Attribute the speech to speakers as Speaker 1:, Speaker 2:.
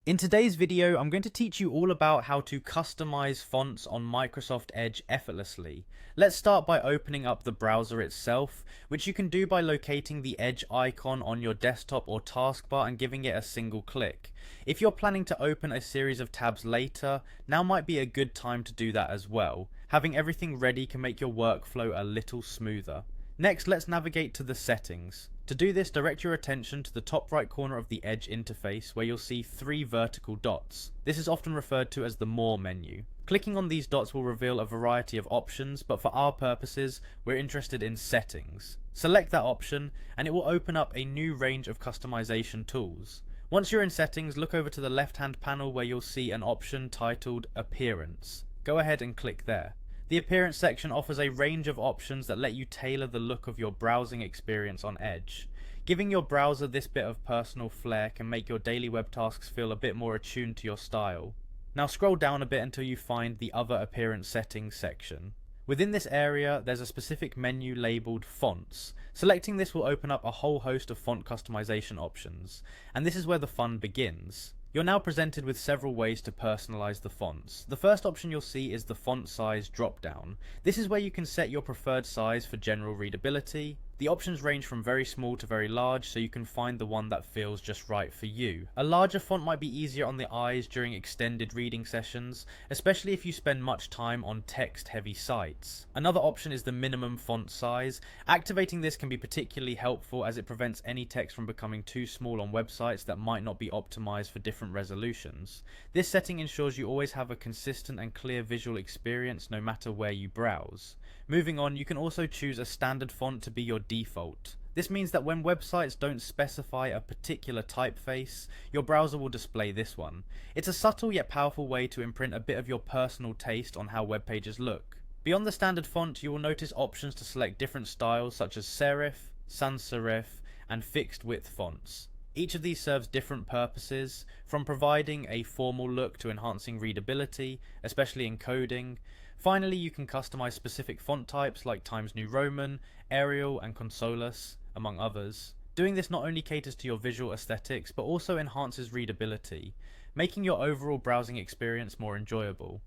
Speaker 1: In today's video, I'm going to teach you all about how to customize fonts on Microsoft Edge effortlessly. Let's start by opening up the browser itself, which you can do by locating the Edge icon on your desktop or taskbar and giving it a single click. If you're planning to open a series of tabs later, now might be a good time to do that as well. Having everything ready can make your workflow a little smoother. Next, let's navigate to the settings. To do this, direct your attention to the top right corner of the Edge interface where you'll see 3 vertical dots. This is often referred to as the More menu. Clicking on these dots will reveal a variety of options, but for our purposes, we're interested in settings. Select that option and it will open up a new range of customization tools. Once you're in settings, look over to the left-hand panel where you'll see an option titled Appearance. Go ahead and click there. The Appearance section offers a range of options that let you tailor the look of your browsing experience on Edge. Giving your browser this bit of personal flair can make your daily web tasks feel a bit more attuned to your style. Now scroll down a bit until you find the Other Appearance Settings section. Within this area, there's a specific menu labelled Fonts. Selecting this will open up a whole host of font customization options, and this is where the fun begins. You're now presented with several ways to personalize the fonts. The first option you'll see is the font size drop-down. This is where you can set your preferred size for general readability. The options range from very small to very large, so you can find the one that feels just right for you. A larger font might be easier on the eyes during extended reading sessions, especially if you spend much time on text-heavy sites. Another option is the minimum font size. Activating this can be particularly helpful as it prevents any text from becoming too small on websites that might not be optimized for different resolutions. This setting ensures you always have a consistent and clear visual experience no matter where you browse. Moving on, you can also choose a standard font to be your default. This means that when websites don't specify a particular typeface, your browser will display this one. It's a subtle yet powerful way to imprint a bit of your personal taste on how web pages look. Beyond the standard font, you will notice options to select different styles such as serif, sans serif, and fixed width fonts. Each of these serves different purposes, from providing a formal look to enhancing readability, especially in coding. Finally, you can customize specific font types like Times New Roman, Arial, and Consolus, among others. Doing this not only caters to your visual aesthetics, but also enhances readability, making your overall browsing experience more enjoyable.